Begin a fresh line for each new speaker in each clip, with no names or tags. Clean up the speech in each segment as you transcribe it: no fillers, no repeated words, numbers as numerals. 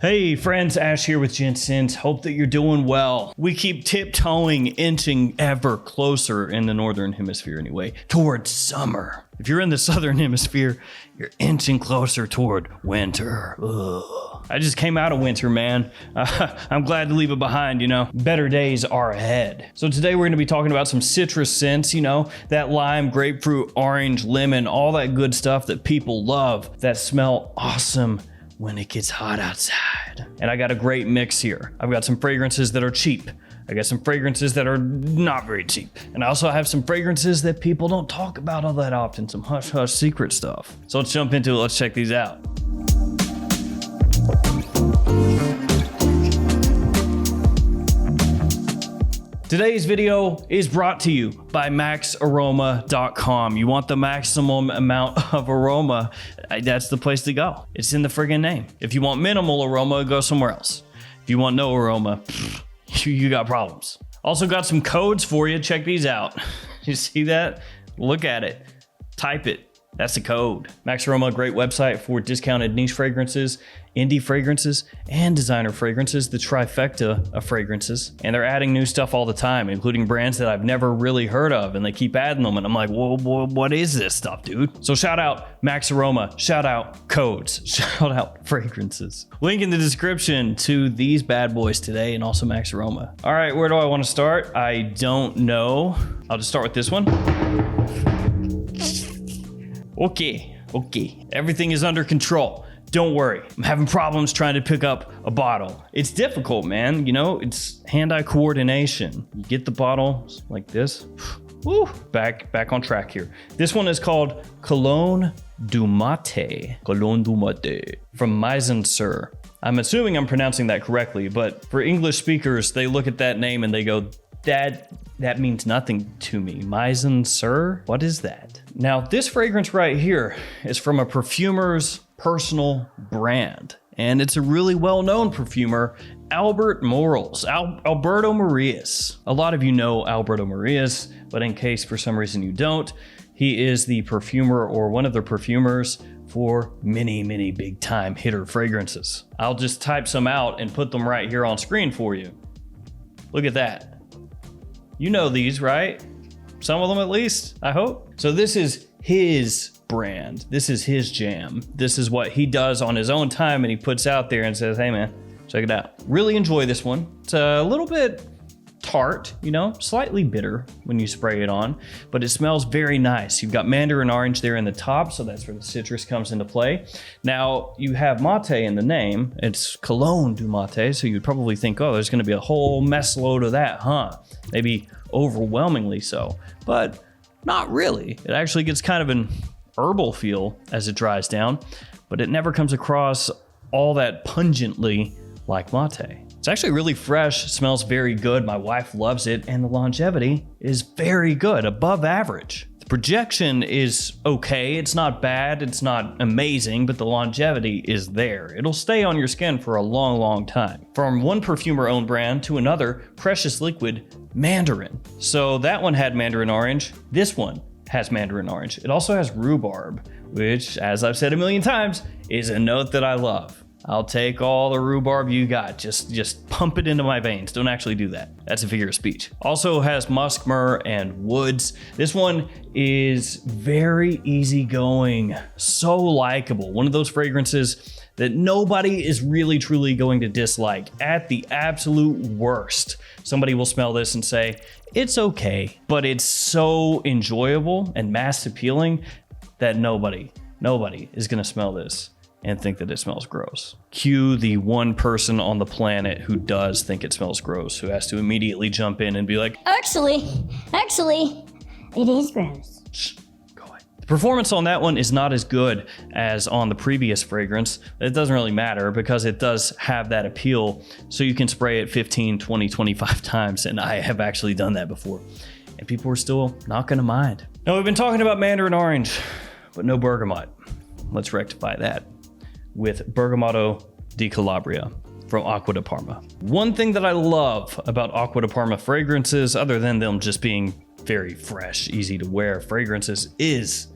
Hey friends, Ash here with Gents. Hope that you're doing well. We keep tiptoeing, inching ever closer in the northern hemisphere anyway, towards summer. If you're in the southern hemisphere, you're inching closer toward winter. Ugh. I just came out of winter, man. I'm glad to leave it behind, Better days are ahead. So today we're gonna be talking about some citrus scents, that lime, grapefruit, orange, lemon, all that good stuff that people love, that smell awesome when it gets hot outside. And I got a great mix here. I've got some fragrances that are cheap. I got some fragrances that are not very cheap. And I also have some fragrances that people don't talk about all that often, some hush hush secret stuff. So let's jump into it, let's check these out. Today's video is brought to you by maxaroma.com. You want the maximum amount of aroma, that's the place to go. It's in the friggin' name. If you want minimal aroma, go somewhere else. If you want no aroma, you got problems. Also got some codes for you, check these out. You see that? Look at it, type it. That's the code. Max Aroma, a great website for discounted niche fragrances, indie fragrances, and designer fragrances, the trifecta of fragrances. And they're adding new stuff all the time, including brands that I've never really heard of, and they keep adding them, and I'm like, whoa, what is this stuff, dude? So shout out Max Aroma, shout out codes, shout out fragrances. Link in the description to these bad boys today, and also Max Aroma. All right, where do I want to start? I don't know. I'll just start with this one. Okay. Everything is under control. Don't worry. I'm having problems trying to pick up a bottle. It's difficult, man. It's hand-eye coordination. You get the bottle like this. Woo, back on track here. This one is called Cologne du Mate. Cologne du Mate from Mizensir. I'm assuming I'm pronouncing that correctly, but for English speakers, they look at that name and they go, that means nothing to me. Mizensir? What is that? Now, this fragrance right here is from a perfumer's personal brand, and it's a really well-known perfumer, Alberto Morillas. A lot of you know Alberto Morillas, but in case for some reason you don't, he is the perfumer or one of the perfumers for many big time hitter fragrances. I'll just type some out and put them right here on screen for you. Look at that. You know these, right? Some of them at least, I hope. So this is his brand. This is his jam. This is what he does on his own time, and he puts out there and says, hey man, check it out. Really enjoy this one. It's a little bit tart, slightly bitter when you spray it on, but it smells very nice. You've got mandarin orange there in the top, so that's where the citrus comes into play. Now, you have mate in the name. It's Cologne du Mate, so you'd probably think, oh, there's gonna be a whole mess load of that, huh? Maybe overwhelmingly so, but not really. It actually gets kind of an herbal feel as it dries down, but it never comes across all that pungently like mate. It's actually really fresh, smells very good. My wife loves it, and the longevity is very good, above average. The projection is okay. It's not bad, it's not amazing, but the longevity is there. It'll stay on your skin for a long time. From one perfumer-owned brand to another, Precious Liquid Mandarin. So that one had mandarin orange. This one has mandarin orange. It also has rhubarb, which, as I've said a million times, is a note that I love. I'll take all the rhubarb you got. Just pump it into my veins. Don't actually do that. That's a figure of speech. Also has musk, myrrh, and woods. This one is very easygoing, so likable. One of those fragrances that nobody is really truly going to dislike. At the absolute worst, somebody will smell this and say, it's okay, but it's so enjoyable and mass appealing that nobody is gonna smell this and think that it smells gross. Cue the one person on the planet who does think it smells gross, who has to immediately jump in and be like, Actually, it is gross. Shh, go away. The performance on that one is not as good as on the previous fragrance. It doesn't really matter because it does have that appeal, so you can spray it 15, 20, 25 times, and I have actually done that before, and people are still not gonna mind. Now, we've been talking about mandarin orange, but no bergamot. Let's rectify that with Bergamotto di Calabria from Acqua di Parma. One thing that I love about Acqua di Parma fragrances, other than them just being very fresh, easy to wear fragrances, is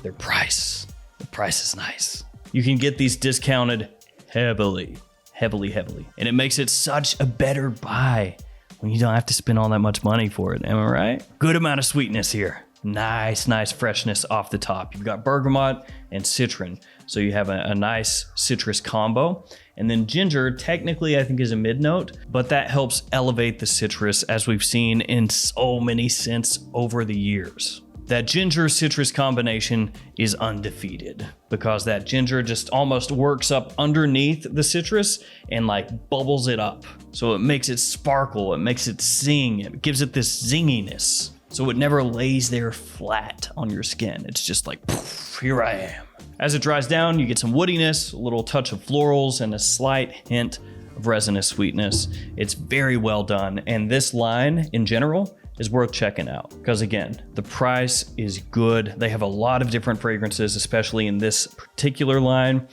their price. The price is nice. You can get these discounted heavily heavily. And it makes it such a better buy when you don't have to spend all that much money for it. Am I right? Good amount of sweetness here. Nice freshness off the top. You've got bergamot and citron. So you have a nice citrus combo. And then ginger, technically, I think is a mid note, but that helps elevate the citrus as we've seen in so many scents over the years. That ginger citrus combination is undefeated because that ginger just almost works up underneath the citrus and like bubbles it up. So it makes it sparkle, it makes it sing, it gives it this zinginess. So it never lays there flat on your skin. It's just like, poof, here I am. As it dries down, you get some woodiness, a little touch of florals, and a slight hint of resinous sweetness. It's very well done. And this line in general is worth checking out because again, the price is good. They have a lot of different fragrances, especially in this particular line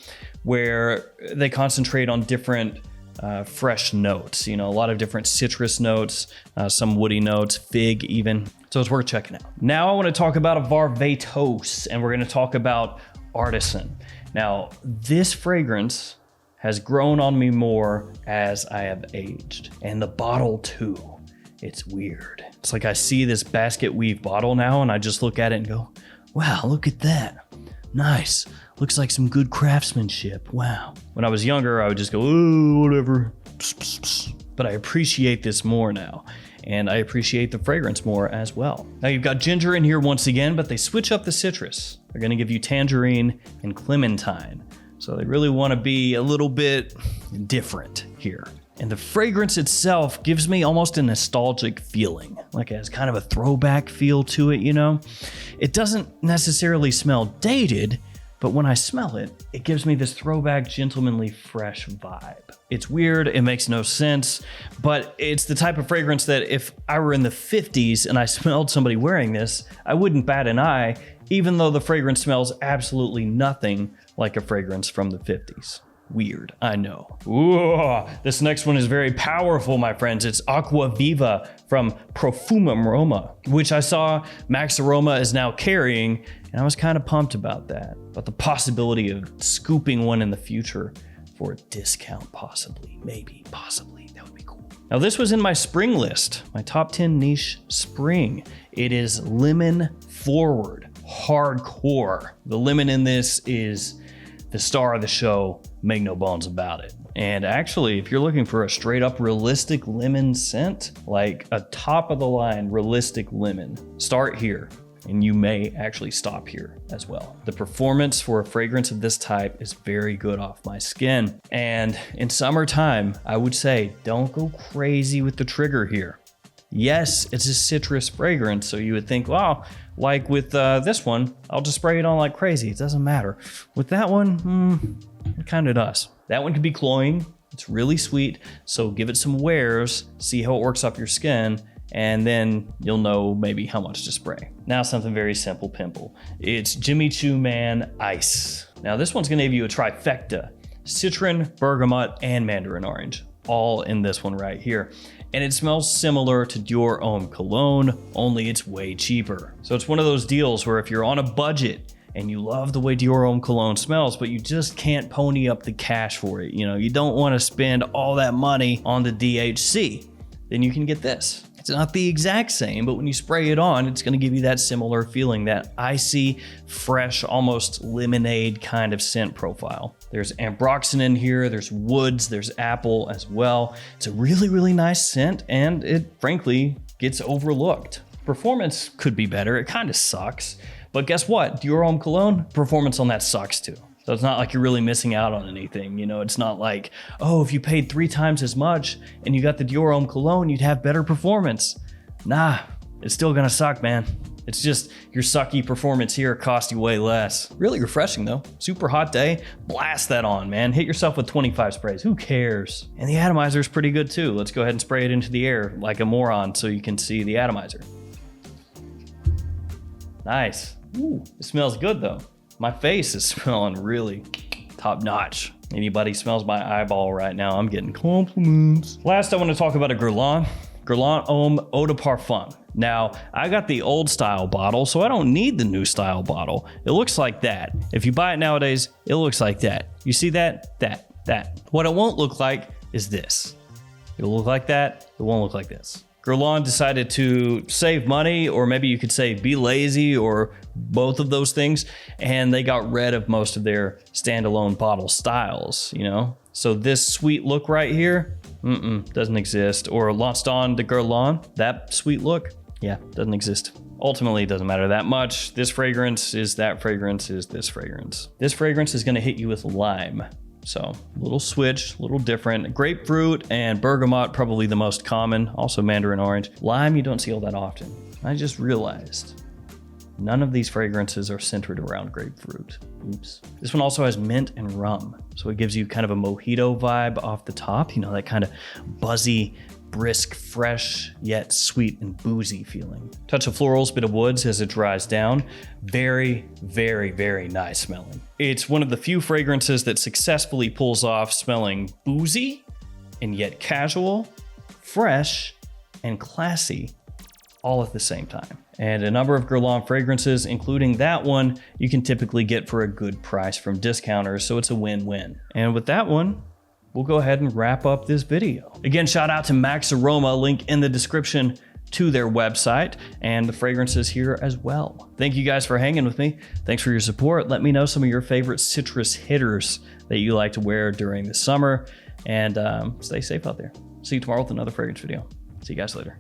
where they concentrate on different fresh notes, you know, a lot of different citrus notes, some woody notes, fig even. So it's worth checking out. Now I want to talk about a Varvatos, and we're going to talk about Artisan. Now, this fragrance has grown on me more as I have aged, and the bottle too. It's weird. It's like I see this basket weave bottle now and I just look at it and go, wow, look at that. Nice. Looks like some good craftsmanship. Wow. When I was younger, I would just go, oh, whatever. But I appreciate this more now. And I appreciate the fragrance more as well. Now you've got ginger in here once again, but they switch up the citrus. They're gonna give you tangerine and clementine. So they really wanna be a little bit different here. And the fragrance itself gives me almost a nostalgic feeling, like it has kind of a throwback feel to it, you know? It doesn't necessarily smell dated, but when I smell it, it gives me this throwback, gentlemanly, fresh vibe. It's weird, it makes no sense, but it's the type of fragrance that if I were in the 50s and I smelled somebody wearing this, I wouldn't bat an eye, even though the fragrance smells absolutely nothing like a fragrance from the 50s. Weird, I know. Ooh, this next one is very powerful, my friends. It's Acqua Viva from Profumum Roma, which I saw Max Aroma is now carrying, and I was kind of pumped about that. But the possibility of scooping one in the future for a discount, possibly, maybe, possibly, that would be cool. Now this was in my spring list, my top 10 niche spring. It is lemon forward, hardcore. The lemon in this is the star of the show, make no bones about it. And actually, if you're looking for a straight up realistic lemon scent, like a top of the line realistic lemon, start here. And you may actually stop here as well. The performance for a fragrance of this type is very good off my skin. And in summertime, I would say don't go crazy with the trigger here. Yes, it's a citrus fragrance, so you would think, wow, like with this one, I'll just spray it on like crazy. It doesn't matter. With that one, it kind of does. That one can be cloying. It's really sweet, so give it some wears, see how it works off your skin, and then you'll know maybe how much to spray. Now something very simple pimple. It's Choo Man Ice. Now this one's gonna give you a trifecta: citron, bergamot, and mandarin orange, all in this one right here. And it smells similar to Dior Homme Cologne, only it's way cheaper. So it's one of those deals where if you're on a budget and you love the way Dior Homme Cologne smells, but you just can't pony up the cash for it, you know, you don't want to spend all that money on the DHC, then you can get this. It's not the exact same, but when you spray it on, it's gonna give you that similar feeling, that icy, fresh, almost lemonade kind of scent profile. There's ambroxan in here, there's woods, there's apple as well. It's a really, really nice scent, and it frankly gets overlooked. Performance could be better, it kind of sucks, but guess what? Dior Homme Cologne, performance on that sucks too. So it's not like you're really missing out on anything. You know, it's not like, oh, if you paid 3 times as much and you got the Dior Homme Cologne, you'd have better performance. Nah, it's still gonna suck, man. It's just your sucky performance here cost you way less. Really refreshing though. Super hot day, blast that on, man. Hit yourself with 25 sprays, who cares? And the atomizer is pretty good too. Let's go ahead and spray it into the air like a moron so you can see the atomizer. Nice. Ooh, it smells good though. My face is smelling really top notch. Anybody smells my eyeball right now, I'm getting compliments. Last, I want to talk about a Guerlain Homme Eau de Parfum. Now, I got the old style bottle, so I don't need the new style bottle. It looks like that. If you buy it nowadays, it looks like that. You see that? that. What it won't look like is this. It'll look like that. It won't look like this. Guerlain decided to save money, or maybe you could say be lazy, or both of those things, and they got rid of most of their standalone bottle styles, you know? So this sweet look right here, doesn't exist. Or L'Instant de Guerlain, that sweet look, yeah, doesn't exist. Ultimately, it doesn't matter that much. This fragrance is that fragrance is this fragrance. This fragrance is gonna hit you with lime. So a little switch, a little different. Grapefruit and bergamot, probably the most common. Also mandarin orange. Lime, you don't see all that often. I just realized none of these fragrances are centered around grapefruit. Oops. This one also has mint and rum. So it gives you kind of a mojito vibe off the top. You know, that kind of buzzy, brisk, fresh, yet sweet and boozy feeling. Touch of florals, bit of woods as it dries down. Very, very, very nice smelling. It's one of the few fragrances that successfully pulls off smelling boozy and yet casual, fresh, and classy all at the same time. And a number of Guerlain fragrances, including that one, you can typically get for a good price from discounters, so it's a win-win. And with that one, we'll go ahead and wrap up this video. Again, shout out to Max Aroma, link in the description to their website and the fragrances here as well. Thank you guys for hanging with me. Thanks for your support. Let me know some of your favorite citrus hitters that you like to wear during the summer, and stay safe out there. See you tomorrow with another fragrance video. See you guys later.